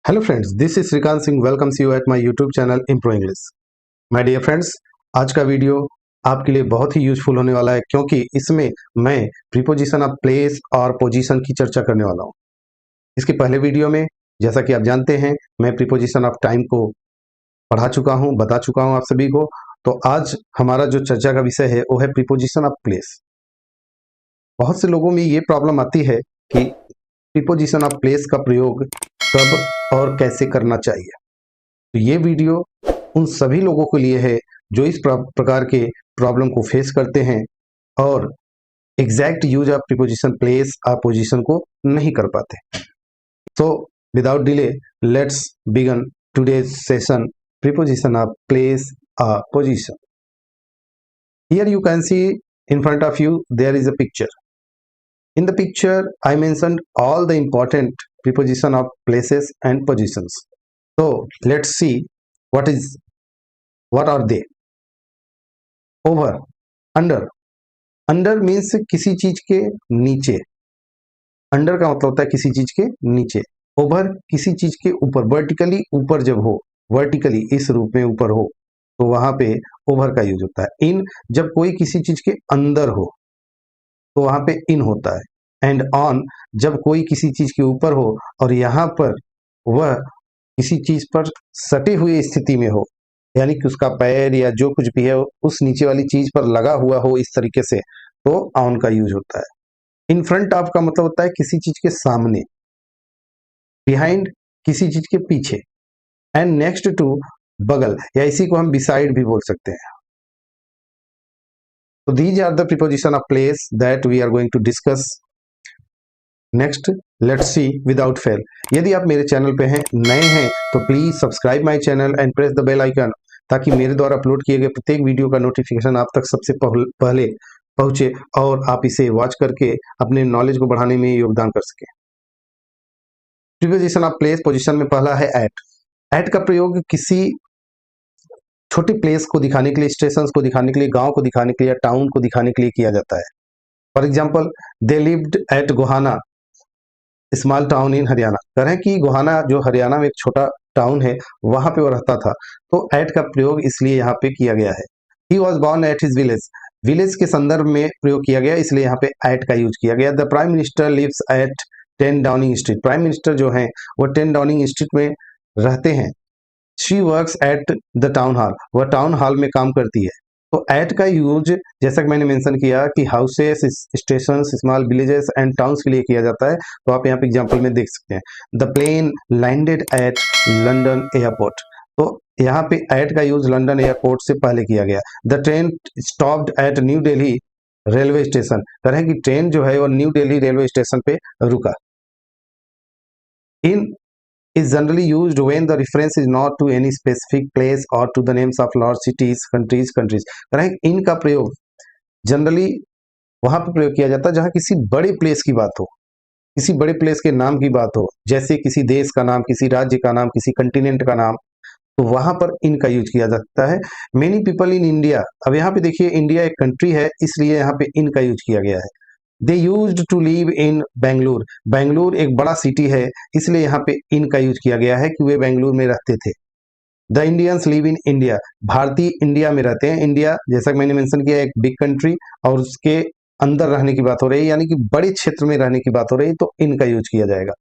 Hello friends, this is Shrikant Singh welcomes you at my YouTube channel improve English. My dear friends, आज का video आपके लिए बहुत ही useful होने वाला है क्योंकि इसमें मैं प्रीपोजिशन ऑफ प्लेस और पोजीशन की चर्चा करने वाला हूं। इसके पहले वीडियो में जैसा कि आप जानते हैं मैं प्रीपोजिशन ऑफ टाइम को पढ़ा चुका हूं, बता चुका हूं आप सभी को। तो आज हमारा जो चर्चा का विषय है वो है प्रीपोजिशन ऑफ प्लेस। बहुत से लोगों में ये प्रॉब्लम आती है कि प्रीपोजिशन ऑफ प्लेस का प्रयोग कब और कैसे करना चाहिए। तो ये वीडियो उन सभी लोगों के लिए है जो इस प्रकार के प्रॉब्लम को फेस करते हैं और exact use of preposition place और पोजीशन को नहीं कर पाते। So without delay let's begin today's session preposition of place और position. Here you can see in front of you there is a picture. In the picture I mentioned all the important preposition of places and positions. So let's see what are they. Over, under. Under means किसी चीज के नीचे। Under का मतलब होता है किसी चीज के नीचे। ओवर किसी चीज के ऊपर, वर्टिकली ऊपर जब हो, वर्टिकली इस रूप में ऊपर हो तो वहां पे ओवर का यूज होता है। इन जब कोई किसी चीज के अंदर हो तो वहां पे इन होता है। एंड ऑन जब कोई किसी चीज के ऊपर हो और यहाँ पर वह किसी चीज पर सटे हुए स्थिति में हो, यानी कि उसका पैर या जो कुछ भी है उस नीचे वाली चीज पर लगा हुआ हो इस तरीके से, तो ऑन का यूज होता है। इन फ्रंट ऑफ का मतलब होता है किसी चीज के सामने, बिहाइंड किसी चीज के पीछे, एंड नेक्स्ट टू बगल, या इसी को हम बिसाइड भी बोल सकते हैं। तो these are the preposition of place that we are going to discuss. Next let's see without fail. यदि आप मेरे चैनल पे हैं, नए हैं, तो please subscribe my channel and press the bell icon ताकि मेरे द्वारा अपलोड किए गए प्रत्येक वीडियो का नोटिफिकेशन आप तक सबसे पहले पहुंचे और आप इसे वॉच करके अपने नॉलेज को बढ़ाने में योगदान कर सके। प्रीपोजिशन ऑफ प्लेस पोजीशन में पहला है एट। एट का प्रयोग किसी छोटे प्लेस को दिखाने के लिए, स्टेशन को दिखाने के लिए, गांव को दिखाने के लिए, टाउन को दिखाने के लिए किया जाता है। For example, they lived eight Gohana small town in Haryana. कह रहे हैं कि गोहाना जो हरियाणा में एक छोटा टाउन है वहां पे वो रहता था, तो एट का प्रयोग इसलिए यहाँ पे किया गया है। He was born at his village. Village के संदर्भ में प्रयोग किया गया, इसलिए यहाँ पे एट का यूज किया गया। The prime minister lives at 10 Downing Street. Prime minister जो है वो 10 डाउनिंग स्ट्रीट में रहते हैं। She works at the town hall. वह टाउन हॉल में काम करती है। तो एट का यूज जैसा कि मैंने मेंशन किया कि houses, station, small villages and towns के लिए किया जाता है, तो आप यहाँ पे एग्जांपल में देख सकते हैं। The plane landed at London airport. तो यहाँ पे एट का यूज लंदन एयरपोर्ट से पहले किया गया। The train stopped at new Delhi railway station. कह रहे हैं कि ट्रेन जो है वो न्यू दिल्ली रेलवे स्टेशन पे रुका। इन is generally used when the reference is not to any specific place or to the names of large cities, countries. इन का प्रयोग जनरली वहां पर प्रयोग किया जाता है जहां किसी बड़े प्लेस की बात हो, किसी बड़े प्लेस के नाम की बात हो, जैसे किसी देश का नाम, किसी राज्य का नाम, किसी कंटिनेंट का नाम, तो वहां पर इन का यूज किया जाता है। Many people in India. अब यहाँ पे देखिए इंडिया एक कंट्री है, इसलिए यहाँ पे इन का यूज किया गया है। They used to live in Bengaluru. Bengaluru एक बड़ा सिटी है, इसलिए यहाँ पे इन का यूज किया गया है कि वे बेंगलुरु में रहते थे। The Indians live in India. भारतीय इंडिया में रहते हैं। इंडिया जैसा कि मैंने मेंशन किया एक बिग कंट्री और उसके अंदर रहने की बात हो रही है, यानी कि बड़े क्षेत्र में रहने की बात हो रही है, तो इनका यूज किया जाएगा।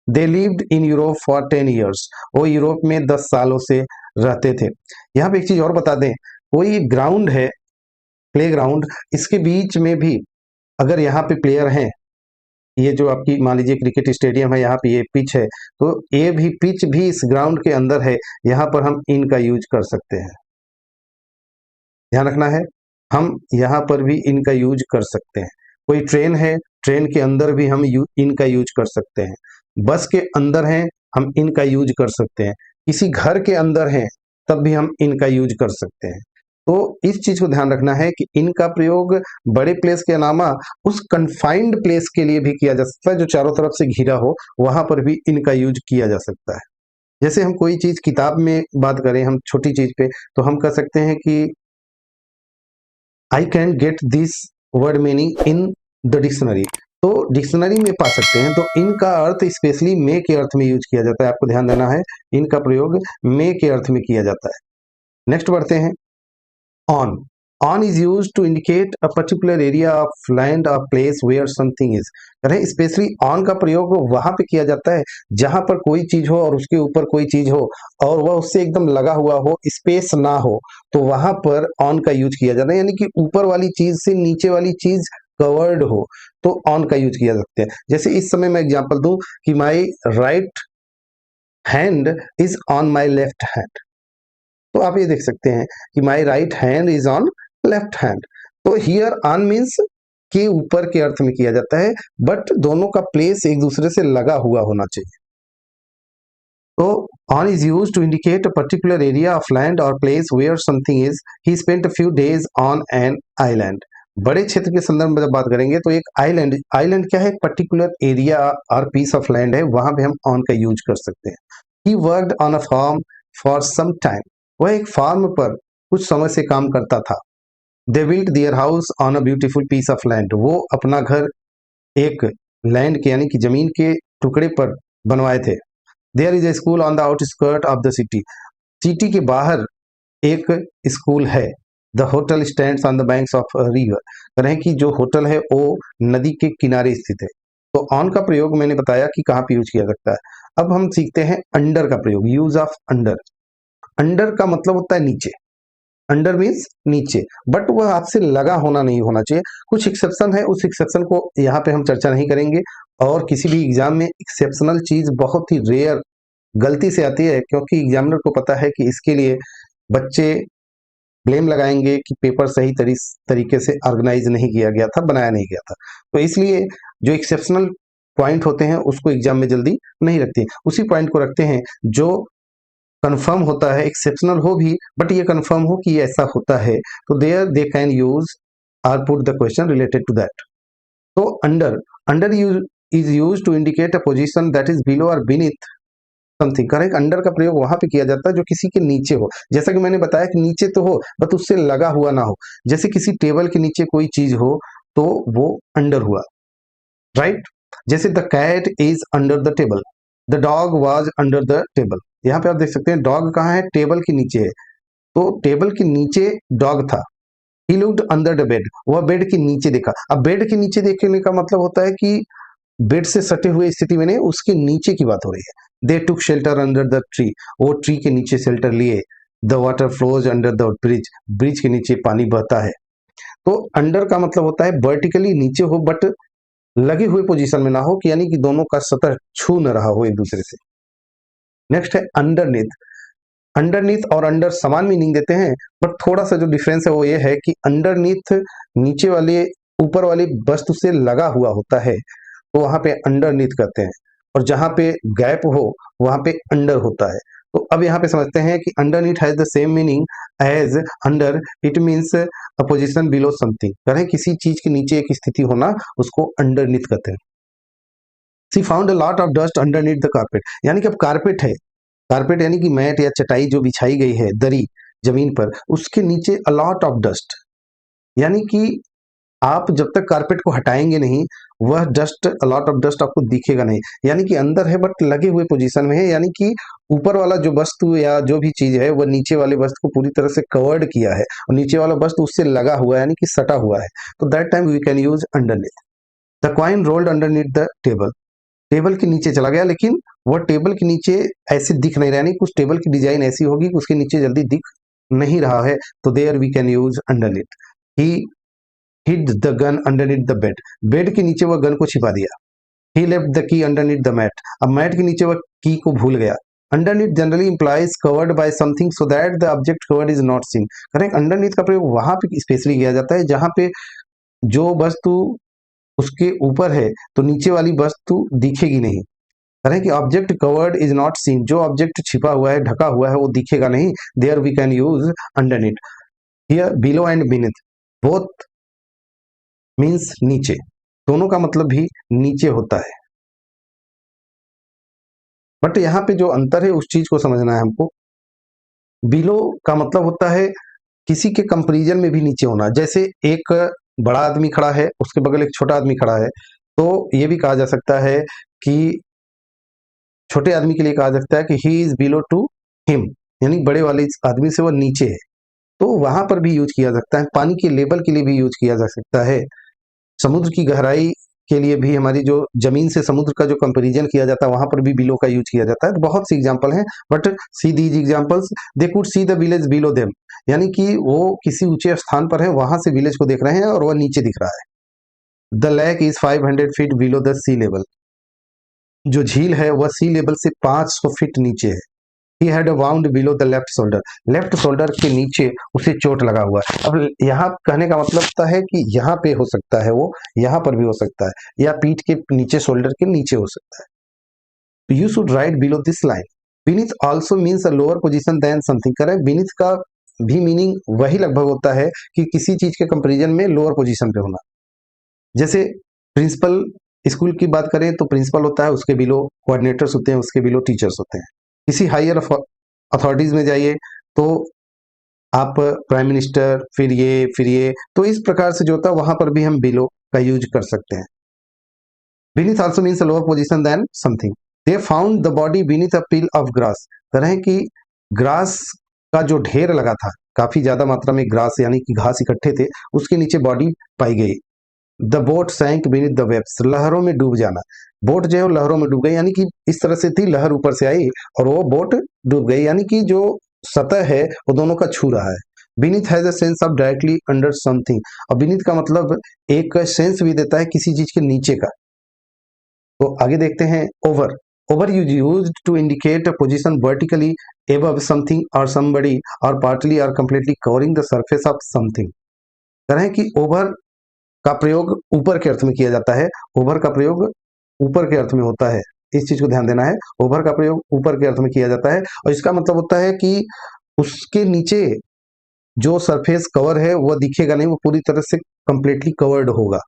They lived in Europe for 10 years. वो यूरोप में 10 सालों से रहते थे। यहाँ पे एक चीज और बता दें, कोई ग्राउंड है, प्ले ग्राउंड, इसके बीच में भी अगर यहाँ पे प्लेयर हैं, ये जो आपकी मान लीजिए क्रिकेट स्टेडियम है, यहाँ पे ये पिच है, तो ये भी पिच भी इस ग्राउंड के अंदर है, यहाँ पर हम इन का यूज कर सकते हैं। ध्यान रखना है, हम यहाँ पर भी इन का यूज कर सकते हैं। कोई ट्रेन है, ट्रेन के अंदर भी हम इन का यूज कर सकते हैं। बस के अंदर हैं, हम इन का यूज कर सकते हैं। किसी घर के अंदर हैं, तब भी हम इन का यूज कर सकते हैं। तो इस चीज को ध्यान रखना है कि इनका प्रयोग बड़े प्लेस के अलावा उस कन्फाइंड प्लेस के लिए भी किया जा सकता है जो चारों तरफ से घिरा हो, वहां पर भी इनका यूज किया जा सकता है। जैसे हम कोई चीज किताब में बात करें, हम छोटी चीज पे, तो हम कह सकते हैं कि I can get this word meaning in the dictionary. तो डिक्शनरी में पा सकते हैं। तो इनका अर्थ स्पेशली मे के अर्थ में यूज किया जाता है, आपको ध्यान देना है, इनका प्रयोग मे के अर्थ में किया जाता है। नेक्स्ट बढ़ते हैं, on. On is used to indicate a particular area of land और place where something is. Specially on का प्रयोग वहां पे किया जाता है जहां पर कोई चीज हो और उसके ऊपर कोई चीज हो और वह उससे एकदम लगा हुआ हो, स्पेस ना हो, तो वहां पर ऑन का यूज किया जाता है। यानी कि ऊपर वाली चीज से नीचे वाली चीज कवर्ड हो तो ऑन का यूज किया सकते हैं। जैसे इस समय मैं एग्जांपल दूं कि my right hand is on my left hand, तो आप ये देख सकते हैं कि my right hand is on left hand. तो हियर ऑन मीन्स के ऊपर के अर्थ में किया जाता है, बट दोनों का प्लेस एक दूसरे से लगा हुआ होना चाहिए। तो on is used to indicate a particular area of land और place where something is. He spent a few days on an island. बड़े क्षेत्र के संदर्भ में जब बात करेंगे तो एक आइलैंड, आइलैंड क्या है, एक पर्टिकुलर एरिया और पीस ऑफ लैंड है, वहां पे हम ऑन का यूज कर सकते हैं। He worked on a farm for some time. वह एक फार्म पर कुछ समय से काम करता था। They built their house on a beautiful piece of land. वो अपना घर एक लैंड के यानी कि जमीन के टुकड़े पर बनवाए थे। There is a school on the outskirt of the city. City के बाहर एक स्कूल है। The hotel stands on the banks of river. करें कि जो होटल है वो नदी के किनारे स्थित है। तो ऑन का प्रयोग मैंने बताया कि कहाँ पे यूज किया सकता है। अब हम सीखते हैं अंडर का प्रयोग, यूज ऑफ अंडर। अंडर का मतलब होता है नीचे, अंडर मीन्स नीचे, बट वह आपसे लगा होना नहीं होना चाहिए। कुछ एक्सेप्शन है, उस एक्सेप्शन को यहाँ पे हम चर्चा नहीं करेंगे। और किसी भी एग्जाम में एक्सेप्शनल चीज बहुत ही रेयर गलती से आती है, क्योंकि एग्जामिनर को पता है कि इसके लिए बच्चे ब्लेम लगाएंगे कि पेपर सही तरीके से ऑर्गेनाइज नहीं किया गया था, बनाया नहीं गया था। तो इसलिए जो एक्सेप्शनल पॉइंट होते हैं उसको एग्जाम में जल्दी नहीं रखते, उसी पॉइंट को रखते हैं जो कंफर्म होता है, एक्सेप्शनल हो भी बट ये कंफर्म हो कि ऐसा होता है, तो देयर दे कैन यूज और put the question related to that. तो under, under use is used to indicate a position that is below और बीनीथ समथिंग। करेक्ट, अंडर का प्रयोग वहां पे किया जाता है जो किसी के नीचे हो। जैसा कि मैंने बताया कि नीचे तो हो बट उससे लगा हुआ ना हो। जैसे किसी टेबल के नीचे कोई चीज हो तो वो अंडर हुआ, राइट। जैसे the cat is under the table, the dog was under the table. यहाँ पे आप देख सकते हैं डॉग कहाँ है, टेबल के नीचे है। तो टेबल के नीचे डॉग था। He looked under the bed, वह बेड के नीचे देखा। अब बेड के नीचे देखने का मतलब होता है कि बेड से सटे हुए स्थिति में नहीं, उसके नीचे की बात हो रही है। दे टुक शेल्टर अंडर द ट्री, वो ट्री के नीचे शेल्टर लिए। The water flows under the bridge, bridge के नीचे पानी बहता है। तो अंडर का मतलब होता है वर्टिकली नीचे हो बट लगे हुए पोजीशन में ना हो, कि यानी कि दोनों का सतह छू न रहा हो एक दूसरे से। नेक्स्ट है अंडरनीथ। अंडरनीथ और अंडर समान मीनिंग देते हैं, बट थोड़ा सा जो डिफरेंस है वो ये है कि अंडरनीथ नीचे वाले ऊपर वाली वस्तु से लगा हुआ होता है, तो वहां पे अंडरनीथ कहते हैं। और जहां पे गैप हो वहां पे अंडर होता है। तो अब यहाँ पे समझते हैं कि underneath has the same meaning as under, it means a position below something. करें किसी चीज के नीचे एक स्थिति होना, उसको अंडरनीथ कहते हैं। She found a lot of dust underneath the carpet, यानी कि अब कारपेट है, कारपेट यानी कि मैट या चटाई जो बिछाई गई है दरी जमीन पर, उसके नीचे अ लॉट ऑफ डस्ट, यानी कि आप जब तक कारपेट को हटाएंगे नहीं वह dust, a lot of dust आपको दिखेगा नहीं। यानी कि अंदर है बट लगे हुए पोजीशन में है, यानी कि ऊपर वाला जो वस्तु या जो भी चीज है वह नीचे वाले वस्तु को पूरी तरह से कवर्ड किया है और नीचे वाला वस्तु उससे लगा हुआ है, यानी कि सटा हुआ है। तो that time we can use underneath. The coin rolled underneath the table, table के नीचे चला गया, लेकिन वह टेबल के नीचे ऐसे दिख नहीं रहा, यानी कुछ टेबल की डिजाइन ऐसी होगी कि उसके नीचे जल्दी दिख नहीं रहा है, तो there we can use underneath. He hid the gun underneath the bed, bed के नीचे वह गन को छिपा दिया। He left the key underneath the mat, अब मैट के नीचे वह की को भूल गया। Underneath generally implies covered by something so that the object covered is not seen. Correct, underneath का प्रयोग वहां पे स्पेशली किया जाता है जहां पे जो वस्तु उसके ऊपर है तो नीचे वाली वस्तु दिखेगी नहीं। करें कि object covered is not seen, जो ऑब्जेक्ट छिपा हुआ है ढका हुआ है वो दिखेगा नहीं, there we can use underneath. Here below and beneath both means नीचे, दोनों का मतलब भी नीचे होता है। बट यहाँ पे जो अंतर है उस चीज को समझना है हमको। बिलो का मतलब होता है किसी के कंपैरिजन में भी नीचे होना। जैसे एक बड़ा आदमी खड़ा है, उसके बगल एक छोटा आदमी खड़ा है, तो ये भी कहा जा सकता है कि छोटे आदमी के लिए कहा जा सकता है कि he is below to him, यानी बड़े वाले आदमी से वो नीचे है, तो वहां पर भी यूज किया जा सकता है। पानी के लेवल के लिए भी यूज किया जा सकता है। समुद्र की गहराई के लिए भी, हमारी जो जमीन से समुद्र का जो कंपेरिजन किया जाता है वहां पर भी बिलो का यूज किया जाता है। तो बहुत सी एग्जांपल हैं, but see these examples, they could see the village below them, यानी कि वो किसी ऊंचे स्थान पर है, वहां से विलेज को देख रहे हैं और वह नीचे दिख रहा है। The lake is 500 feet below the sea level, जो झील है वह सी लेवल से 500 फीट नीचे है। He had a wound below the left shoulder, left shoulder के नीचे उसे चोट लगा हुआ है। अब यहाँ कहने का मतलब होता है कि यहाँ पे हो सकता है वो, यहाँ पर भी हो सकता है, या पीठ के नीचे, शोल्डर के नीचे हो सकता है। You should write below this line, beneath also means a lower position than something. करें बीनीथ का भी मीनिंग वही लगभग होता है कि किसी चीज के कंपेरिजन में लोअर पोजिशन पे होना। जैसे प्रिंसिपल, स्कूल की बात करें तो प्रिंसिपल होता है, उसके बिलो कोऑर्डिनेटर्स होते हैं, उसके बिलो टीचर्स होते हैं। किसी हायर अथॉरिटीज में जाइए तो आप प्राइम मिनिस्टर, फिर ये, तो इस प्रकार से जो होता है वहां पर भी हम बिलो का यूज कर सकते हैं। Beneath also means lower position than something. They found the body beneath a peel of grass, तरह की ग्रास का जो ढेर लगा था, काफी ज्यादा मात्रा में ग्रास यानी कि घास इकट्ठे थे, उसके नीचे बॉडी पाई गई। The boat sank beneath the waves, लहरों में डूब जाना, बोट जो है वो लहरों में डूब गई, यानी कि इस तरह से थी, लहर ऊपर से आई और वो बोट डूब गई, यानी कि जो सतह है वो दोनों का छू रहा है। Beneath has a sense of directly under something, और बीनीथ का मतलब एक सेंस भी देता है किसी चीज के नीचे का। तो आगे देखते हैं over. Over use used to indicate a position vertically above something और somebody और partly और completely covering the surface of something। कह रहे हैं कि ओवर का प्रयोग ऊपर के अर्थ में किया जाता है, ओवर का प्रयोग ऊपर के अर्थ में होता है, इस चीज को ध्यान देना है। ओवर का प्रयोग ऊपर के अर्थ में किया जाता है और इसका मतलब होता है कि उसके नीचे जो सरफेस कवर है वह दिखेगा नहीं, वो पूरी तरह से कंप्लीटली कवर्ड होगा,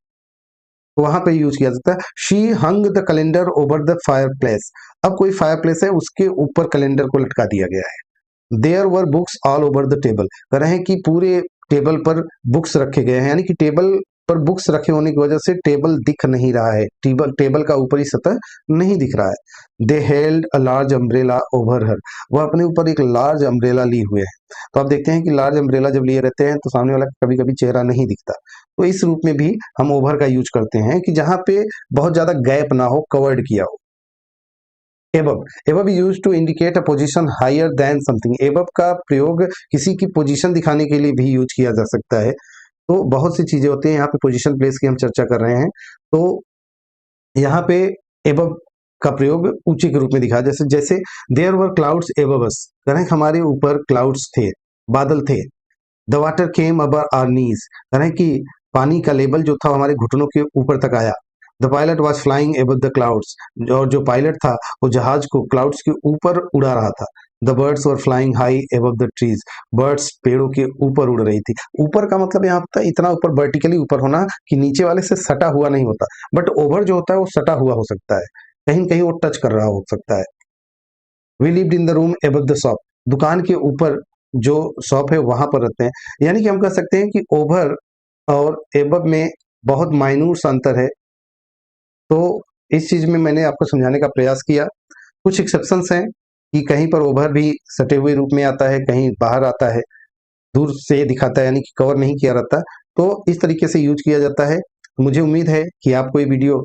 तो वहां पे यूज किया जाता है। She hung the calendar over the fire place, अब कोई फायर प्लेस है उसके ऊपर कैलेंडर को लटका दिया गया है। There were books all over the table, कह रहे हैं कि पूरे टेबल पर बुक्स रखे गए हैं, यानी कि टेबल पर बुक्स रखे होने की वजह से टेबल दिख नहीं रहा है, टेबल का ऊपरी सतह नहीं दिख रहा है। दे held a large umbrella over हर, वह अपने ऊपर एक लार्ज अम्ब्रेला लिए हुए है। तो आप देखते हैं कि लार्ज अम्ब्रेला जब लिए रहते हैं तो सामने वाला कभी कभी चेहरा नहीं दिखता, तो इस रूप में भी हम ओवर का यूज करते हैं कि जहां पे बहुत ज्यादा गैप ना हो, कवर्ड किया हो। Above, above use to indicate a position higher than something, above का प्रयोग किसी की पोजीशन दिखाने के लिए भी यूज किया जा सकता है। तो बहुत सी चीजें होती हैं, यहाँ पे पोजीशन प्लेस की हम चर्चा कर रहे हैं, तो यहाँ पे एबव का प्रयोग ऊंचे के रूप में दिखा, जैसे जैसे there were clouds above us, कह रहे हैं हमारे ऊपर क्लाउड्स थे, बादल थे। The water came above our knees, कह रहे हैं कि पानी का लेवल जो था हमारे घुटनों के ऊपर तक आया। The pilot was flying above the clouds, और जो पायलट था वो जहाज को क्लाउड्स के ऊपर उड़ा रहा था। The birds were flying high above the trees, birds पेड़ों के ऊपर उड़ रही थी। ऊपर का मतलब यहाँ होता है इतना ऊपर, वर्टिकली ऊपर होना कि नीचे वाले से सटा हुआ नहीं होता, बट ओवर जो होता है वो सटा हुआ हो सकता है, कहीं कहीं वो टच कर रहा हो सकता है। We lived in the room above the shop, दुकान के ऊपर जो शॉप है वहां पर रहते हैं, यानी कि हम कह सकते हैं कि ओवर और एबव में बहुत माइन्यूट सा अंतर है। तो इस चीज में मैंने आपको समझाने का प्रयास किया। कुछ एक्सेप्शंस हैं कि कहीं पर ओवर भी सटे हुए रूप में आता है, कहीं बाहर आता है, दूर से दिखाता है, यानी कि कवर नहीं किया रहता, तो इस तरीके से यूज किया जाता है। मुझे उम्मीद है कि आपको ये वीडियो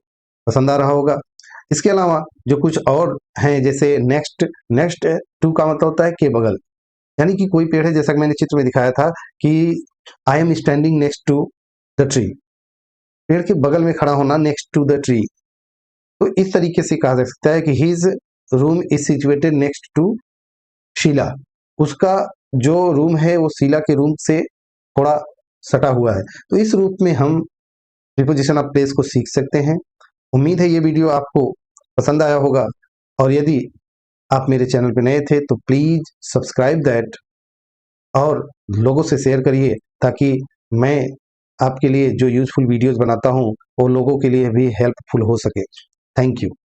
पसंद आ रहा होगा। इसके अलावा जो कुछ और हैं, जैसे नेक्स्ट, नेक्स्ट टू का मतलब होता है के बगल, यानी कि कोई पेड़ है, जैसा कि मैंने चित्र में दिखाया था कि I am standing next to the tree, पेड़ के बगल में खड़ा होना, नेक्स्ट टू द ट्री। तो इस तरीके से कहा जा सकता है कि his room is situated next to Sheela, उसका जो रूम है वो शीला के रूम से थोड़ा सटा हुआ है। तो इस रूप में हम प्रीपोजिशन ऑफ प्लेस को सीख सकते हैं। उम्मीद है ये वीडियो आपको पसंद आया होगा, और यदि आप मेरे चैनल पर नए थे तो प्लीज सब्सक्राइब दैट और लोगों से शेयर करिए, ताकि मैं आपके लिए जो यूजफुल वीडियोस बनाता हूं वो लोगों के लिए भी हेल्पफुल हो सके। Thank you.